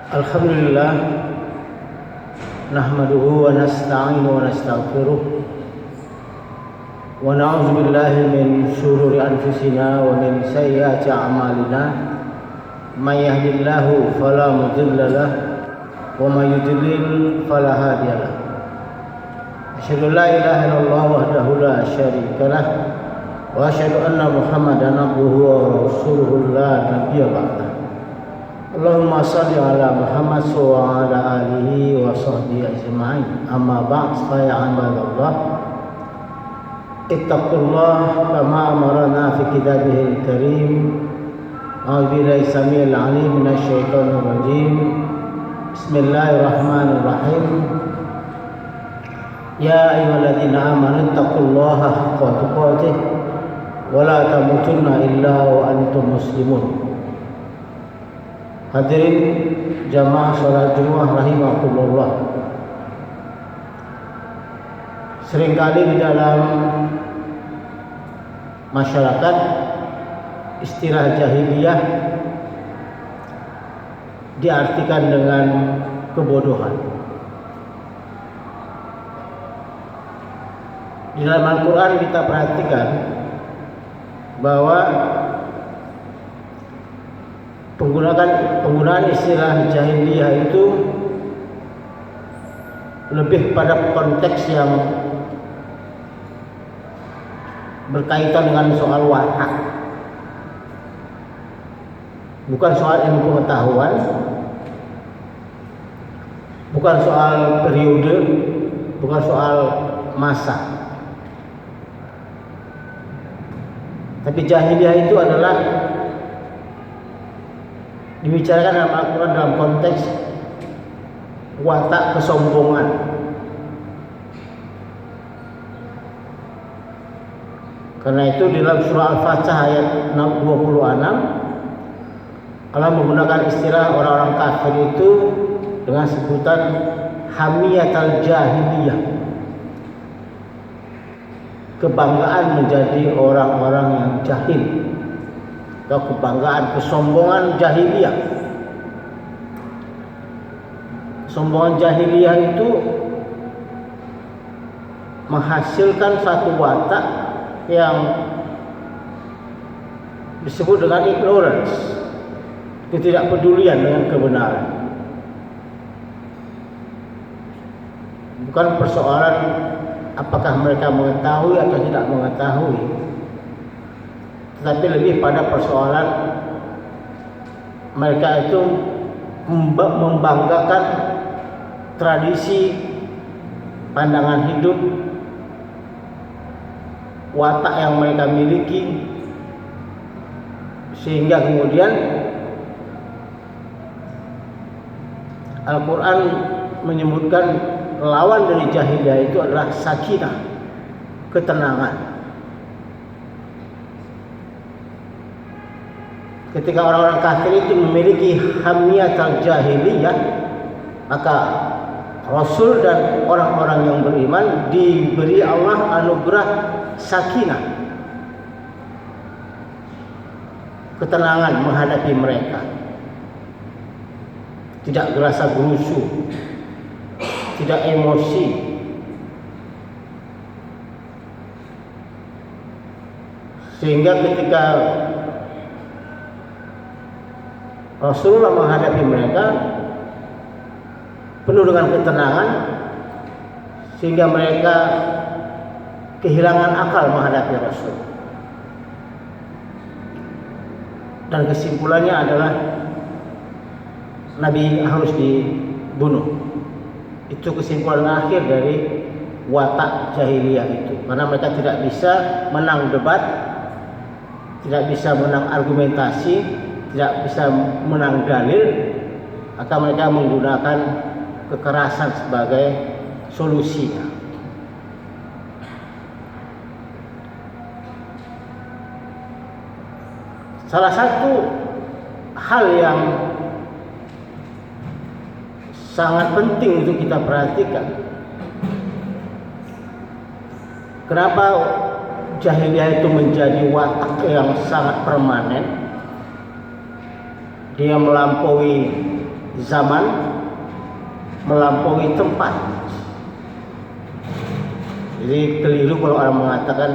Alhamdulillah, nahmaduhu wa nasta'inu wa nastaghfiruh wa na'udzu billahi min shururi anfusina wa min sayyiati a'malina. May yahdihillahu fala mudilla lahu wa may yudlil fala hadiya lahu. Asyhadu an la ilaha illallah wahdahu la syarika lahu wa asyhadu anna Muhammadan abduhu wa rasuluhu la nabiyya ba'dahu. Allahumma salli ala Muhammad wa ala alihi wa sahbihi ajma'in. Amma ba'd, fa ya ibadallah, ittaqullah kama amarna fi kitabihil karim. A'udzu billahi samil alim minasy syaithanir rajim. Bismillahirrahmanirrahim. Ya ayyuhalladzina amanu taqullaha haqqa tuqatih wa la tamutunna illa wa antum muslimun. Hadirin jamaah salat Jumat rahimakumullah. Seringkali di dalam masyarakat istilah jahiliyah diartikan dengan kebodohan. Di dalam Al-Quran kita perhatikan bahwa penggunaan istilah jahiliyah itu lebih pada konteks yang berkaitan dengan soal watak, bukan soal ilmu pengetahuan, bukan soal periode, bukan soal masa. Tapi jahiliyah itu adalah dibicarakan dalam Al-Quran dalam konteks watak kesombongan. Karena itu di dalam surah Al-Fatihah ayat 26 Allah menggunakan istilah orang-orang kafir itu dengan sebutan hamiyatal jahiliyah, kebanggaan menjadi orang-orang yang jahil, atau kebanggaan, kesombongan jahiliyah. Kesombongan jahiliyah itu menghasilkan satu watak yang disebut dengan ignorance, ketidakpedulian dengan kebenaran. Bukan persoalan apakah mereka mengetahui atau tidak mengetahui, tetapi lebih pada persoalan mereka itu membanggakan tradisi, pandangan hidup, watak yang mereka miliki, sehingga kemudian Al-Quran menyebutkan lawan dari jahiliyah itu adalah sakinah, ketenangan. Ketika orang-orang kafir itu memiliki hamiyatul jahiliyah, maka Rasul dan orang-orang yang beriman diberi Allah anugerah sakinah, ketenangan menghadapi mereka. Tidak gerasa gerusu, tidak emosi. Sehingga ketika Rasulullah menghadapi mereka penuh dengan ketenangan, sehingga mereka kehilangan akal menghadapi Rasul. Dan kesimpulannya adalah Nabi harus dibunuh. Itu kesimpulan akhir dari watak jahiliyah itu. Karena mereka tidak bisa menang debat, tidak bisa menang argumentasi, tidak bisa menang dalil, maka mereka menggunakan kekerasan sebagai solusinya. Salah satu hal yang sangat penting untuk kita perhatikan, kenapa jahiliyah itu menjadi watak yang sangat permanen. Dia melampaui zaman, melampaui tempat. Jadi keliru kalau orang mengatakan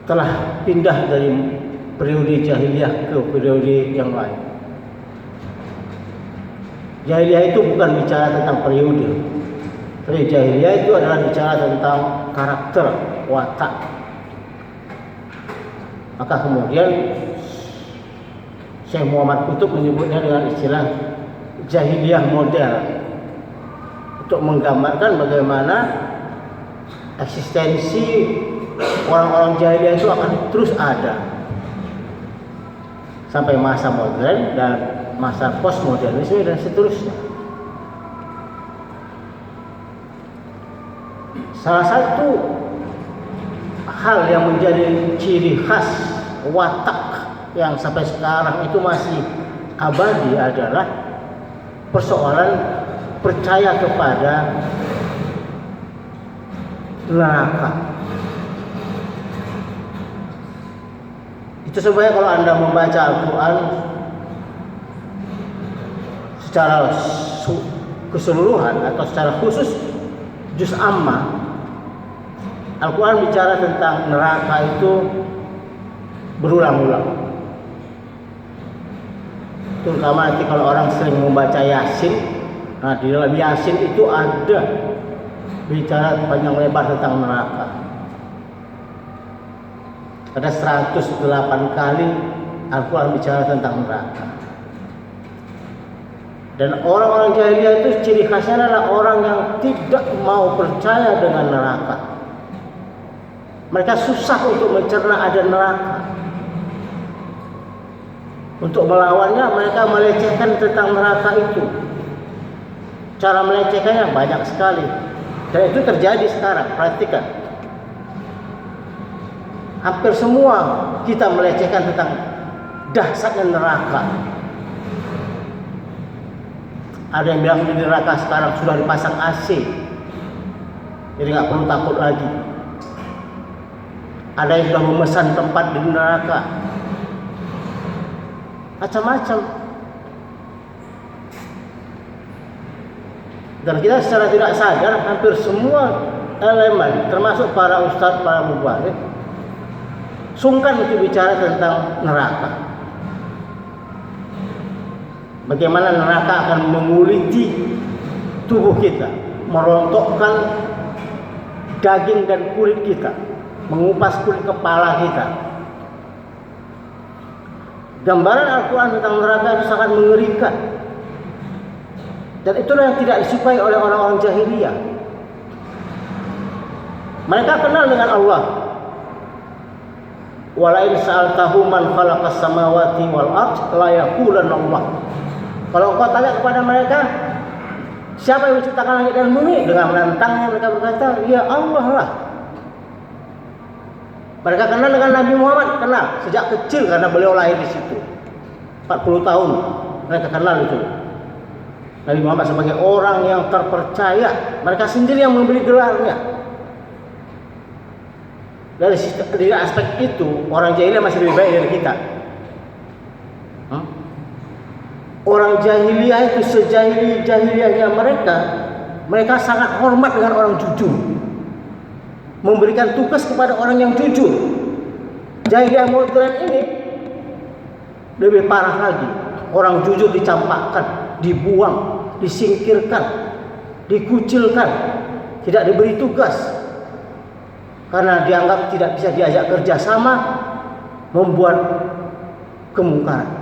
telah pindah dari periode jahiliyah ke periode yang lain. Jahiliyah itu bukan bicara tentang periode, tapi jahiliyah itu adalah bicara tentang karakter, watak. Maka kemudian Syekh Muhammad Qutb menyebutnya dengan istilah jahiliyah modern untuk menggambarkan bagaimana eksistensi orang-orang jahiliyah itu akan terus ada sampai masa modern dan masa postmodernisme dan seterusnya. Salah satu hal yang menjadi ciri khas watak yang sampai sekarang itu masih abadi adalah persoalan percaya kepada neraka. Itu sebenarnya kalau Anda membaca Al-Quran secara keseluruhan atau secara khusus juz amma, Al-Quran bicara tentang neraka itu berulang-ulang. Terutama nanti kalau orang sering membaca Yasin, nah di dalam Yasin itu ada bicara panjang lebar tentang neraka. Ada 108 kali Al-Quran bicara tentang neraka. Dan orang-orang jahiliyah itu ciri khasnya adalah orang yang tidak mau percaya dengan neraka. Mereka susah untuk mencerna ada neraka. Untuk melawannya mereka melecehkan tentang neraka itu. Cara melecehkannya banyak sekali. Dan itu terjadi sekarang, perhatikan. Hampir semua kita melecehkan tentang dahsyatnya neraka. Ada yang bilang di neraka sekarang sudah dipasang AC, jadi nggak perlu takut lagi. Ada yang sudah memesan tempat di neraka, macam-macam. Dan kita secara tidak sadar hampir semua elemen, termasuk para ustadz, para mubaligh, sungkan untuk bicara tentang neraka. Bagaimana neraka akan menguliti tubuh kita, merontokkan daging dan kulit kita, mengupas kulit kepala kita. Gambaran Al-Quran tentang neraka itu sangat mengerikan. Dan itulah yang tidak disukai oleh orang-orang jahiliyah. Mereka kenal dengan Allah. Walain sa'altahu man khalaqas samawati wal ardh la yaqulanna Allah. Kalau engkau tanya kepada mereka, siapa yang menciptakan langit dan bumi? Dengan menantangnya mereka berkata, ya Allah lah. Mereka kenal dengan Nabi Muhammad, kenal sejak kecil karena beliau lahir di situ. 40 tahun mereka kenal itu. Nabi Muhammad sebagai orang yang terpercaya. Mereka sendiri yang memberi gelarnya. Dari aspek itu, orang jahiliyah masih lebih baik dari kita. Orang jahiliyah itu sejahiliyahnya mereka sangat hormat dengan orang jujur, memberikan tugas kepada orang yang jujur. Jahiliyah modern ini lebih parah lagi. Orang jujur dicampakkan, dibuang, disingkirkan, dikucilkan, tidak diberi tugas karena dianggap tidak bisa diajak kerja sama, membuat kemungkaran.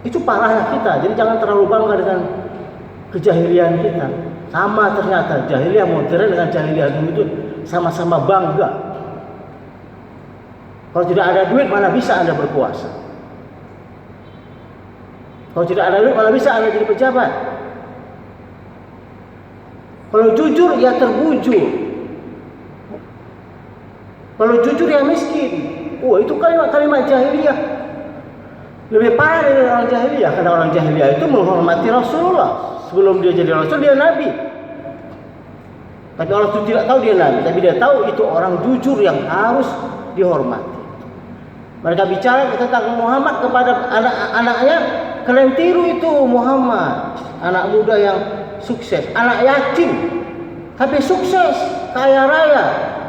Itu parahnya kita. Jadi jangan terlalu bangga dengan kejahilian kita. Sama ternyata jahiliyah modern dengan jahiliyah dulu itu sama-sama bangga. Kalau tidak ada duit mana bisa Anda berkuasa? Kalau tidak ada duit mana bisa Anda jadi pejabat? Kalau jujur ya terbujur. Kalau jujur ya miskin. Oh, itu kalimat-kalimat jahiliyah. Lebih parah dari orang jahiliyah, karena orang jahiliyah itu menghormati Rasulullah. Sebelum dia jadi Rasul, dia Nabi. Tapi orang itu tidak tahu dia Nabi, tapi dia tahu itu orang jujur yang harus dihormati. Mereka bicara tentang Muhammad kepada anak-anaknya, kalian tiru itu Muhammad, anak muda yang sukses, anak yatim tapi sukses, kaya raya,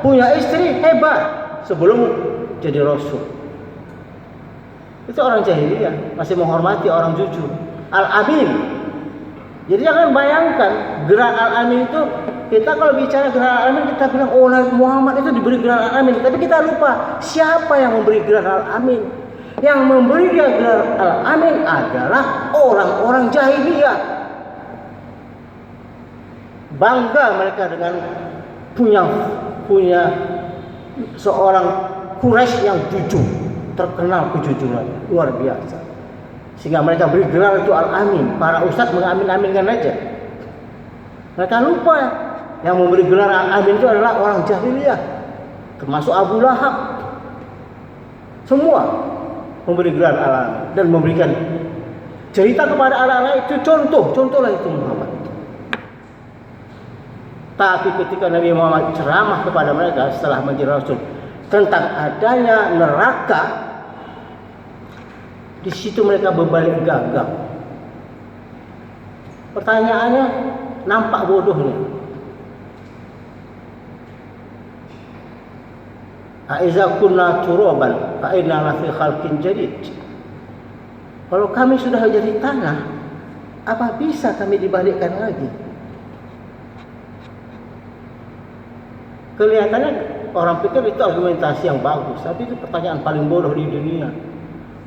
punya istri hebat sebelum jadi rasul. Itu orang jahiliyah, masih menghormati orang jujur. Al-Amin. Jadi jangan bayangkan gelar Al-Amin itu, kita kalau bicara gelar Al-Amin kita bilang oh Nabi Muhammad itu diberi gelar Al-Amin, tapi kita lupa siapa yang memberi gelar Al-Amin. Yang memberi dia gelar Al-Amin adalah orang-orang jahiliyah. Bangga mereka dengan punya seorang Quraisy yang jujur, terkenal kejujuran luar biasa, sehingga mereka beri gelar itu Al-Amin. Para ustadz mengamin-aminkan aja. Mereka lupa yang memberi gelar Al-Amin itu adalah orang jahiliyah, termasuk Abu Lahab. Semua memberi gelar Al-Amin dan memberikan cerita kepada anak-anak itu contohlah itu Muhammad. Tapi ketika Nabi Muhammad ceramah kepada mereka setelah menjadi rasul tentang adanya neraka, di situ mereka berbalik gagap. Pertanyaannya nampak bodohnya. Aiza kunna turaban fa inna la fi khalqin jadid. Kalau kami sudah jadi tanah, apa bisa kami dibalikkan lagi? Kelihatannya orang pikir itu argumentasi yang bagus, tapi itu pertanyaan paling bodoh di dunia.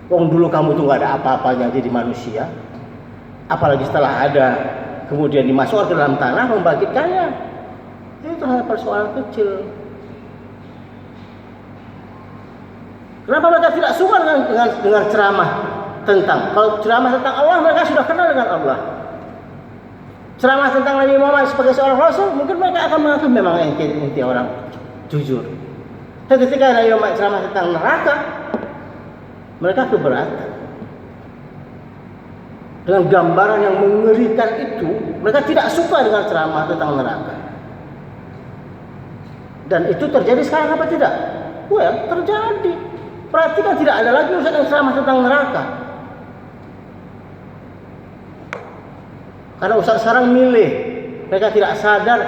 Wong dulu kamu tuh gak ada apa-apanya jadi manusia, apalagi setelah ada kemudian dimasukkan ke dalam tanah membangkitkannya. Itu hanya persoalan kecil. Kenapa mereka tidak suka dengan ceramah tentang, kalau ceramah tentang Allah mereka sudah kenal dengan Allah. Ceramah tentang Nabi Muhammad sebagai seorang rasul, mungkin mereka akan mengaku memang ente orang jujur. Dan ketika Nabi Muhammad ceramah tentang neraka, mereka keberatan. Dengan gambaran yang mengerikan itu, mereka tidak suka dengan ceramah tentang neraka. Dan itu terjadi sekarang apa tidak? Well, terjadi. Perhatikan, tidak ada lagi ustaz yang ceramah tentang neraka. Karena ustaz sekarang milih, mereka tidak sadar,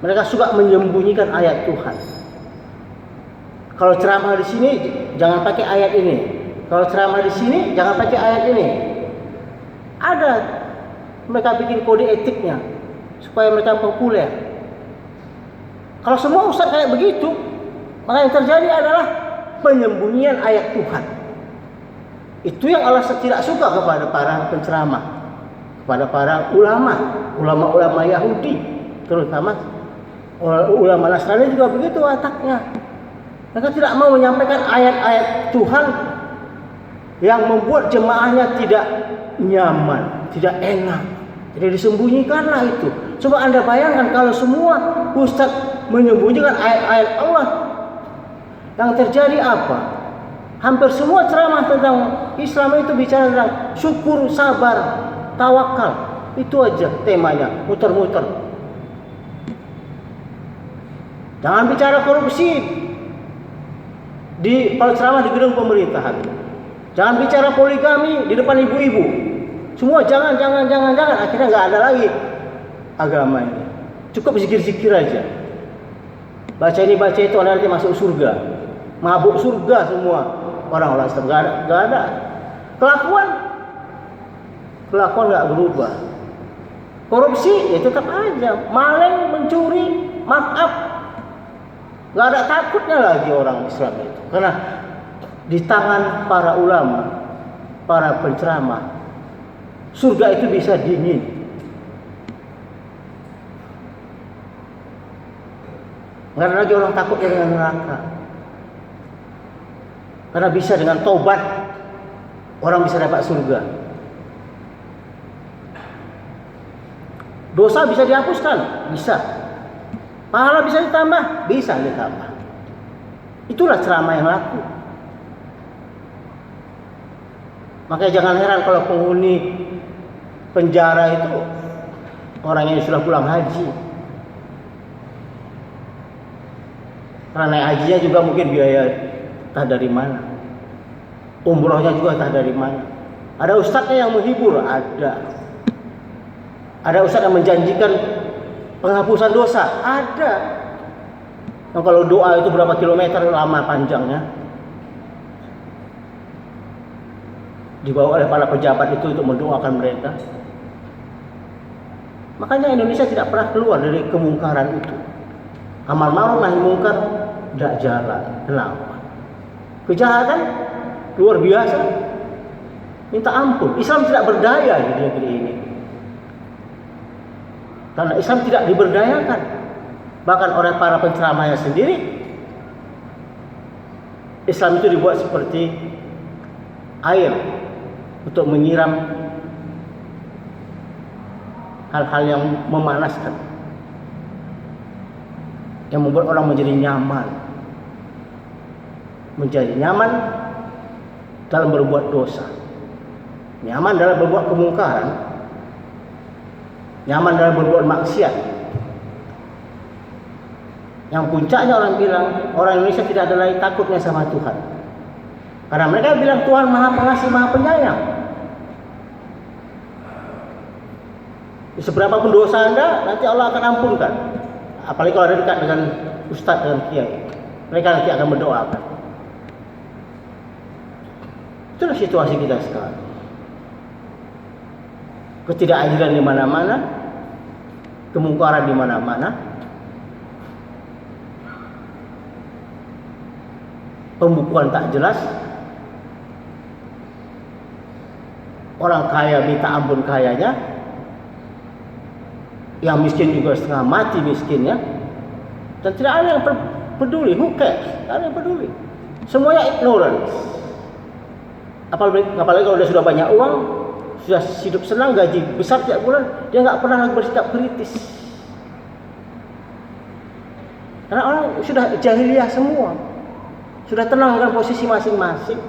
mereka suka menyembunyikan ayat Tuhan. Kalau ceramah di sini jangan pakai ayat ini. Kalau ceramah di sini jangan pakai ayat ini. Ada, mereka bikin kode etiknya supaya mereka populer. Kalau semua ustaz kayak begitu, maka yang terjadi adalah penyembunyian ayat Tuhan. Itu yang Allah tidak suka kepada para penceramah, kepada para ulama Yahudi, terutama ulama Nasrani juga begitu wataknya. Mereka tidak mau menyampaikan ayat-ayat Tuhan yang membuat jemaahnya tidak nyaman, tidak enak. Jadi disembunyikanlah itu. Coba Anda bayangkan kalau semua ustaz menyembunyikan ayat-ayat Allah, yang terjadi apa? Hampir semua ceramah tentang Islam itu bicara tentang syukur, sabar, tawakal. Itu aja temanya, muter-muter. Jangan bicara korupsi kalau ceramah di gedung pemerintahan. Jangan bicara poligami di depan ibu-ibu. Semua jangan. Akhirnya nggak ada lagi agama ini. Cukup zikir-zikir aja. Baca ini baca itu, Anda nanti masuk surga. Mabuk surga semua orang-orang Islam. Nggak ada. Kelakuan nggak berubah. Korupsi ya tetap aja. Maling, mencuri, markup. Nggak ada takutnya lagi orang Islam itu. Karena di tangan para ulama, para penceramah, surga itu bisa dingin. Nggak ada lagi orang takut dengan neraka. Karena bisa dengan taubat orang bisa dapat surga. Dosa bisa dihapuskan, bisa. Pahala bisa ditambah, bisa ditambah. Itulah ceramah yang laku. Makanya jangan heran kalau penghuni penjara itu orang yang sudah pulang haji. Karena naik hajinya juga mungkin biaya entah dari mana. umrohnya juga entah dari mana. Ada ustadznya yang menghibur, ada ustadz yang menjanjikan penghapusan dosa, ada. Nah, kalau doa itu berapa kilometer lama panjangnya, dibawa oleh para pejabat itu untuk mendoakan mereka. Makanya Indonesia tidak pernah keluar dari kemungkaran itu. Amal ma'ruf nahi mungkar tidak jalan. Kenapa? Kejahatan luar biasa. Minta ampun. Islam tidak berdaya di negeri ini. Karena Islam tidak diberdayakan. Bahkan oleh para penceramahnya sendiri, Islam itu dibuat seperti air untuk menyiram hal-hal yang memanaskan, yang membuat orang menjadi nyaman dalam berbuat dosa, nyaman dalam berbuat kemungkaran, nyaman dalam berbuat maksiat. Yang puncaknya orang bilang, orang Indonesia tidak ada lagi takutnya sama Tuhan, karena mereka bilang Tuhan Maha Pengasih, Maha Penyayang. Seberapapun dosa Anda, nanti Allah akan ampunkan. Apalagi kalau ada dekat dengan ustadz dan kiai, mereka nanti akan mendoakan. Itulah situasi kita sekarang. Ketidakadilan di mana-mana, kemungkaran di mana-mana, pembukuan tak jelas, orang kaya minta ampun kayanya, yang miskin juga setengah mati miskinnya, dan tidak ada yang peduli. Who cares? Tidak ada yang peduli. Semuanya ignorance. Apalagi kalau dia sudah banyak uang, sudah hidup senang, gaji besar tiap bulan, dia nggak pernah bersikap kritis. Karena orang sudah jahiliyah semua, sudah tenang dengan posisi masing-masing.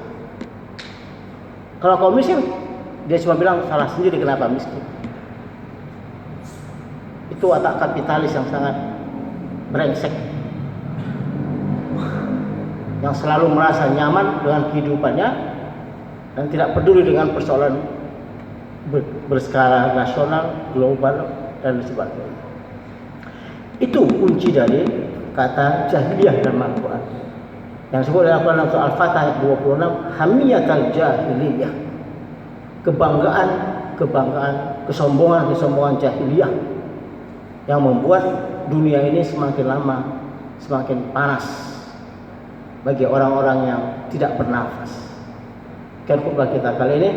Kalau kau miskin, dia cuma bilang salah sendiri kenapa miskin. Itu watak kapitalis yang sangat brengsek, yang selalu merasa nyaman dengan kehidupannya dan tidak peduli dengan persoalan berskala nasional, global, dan sebagainya. Itu kunci dari kata jahiliyah dalam Al-Quran, yang disebut dalam Al-Quran surah Al-Fatah ayat 26, hamiyatal jahiliyah, kebanggaan, kesombongan jahiliyah, yang membuat dunia ini semakin lama semakin panas bagi orang-orang yang tidak bernafas. Khutbah kita kali ini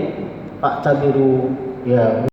Pak Cabiru ya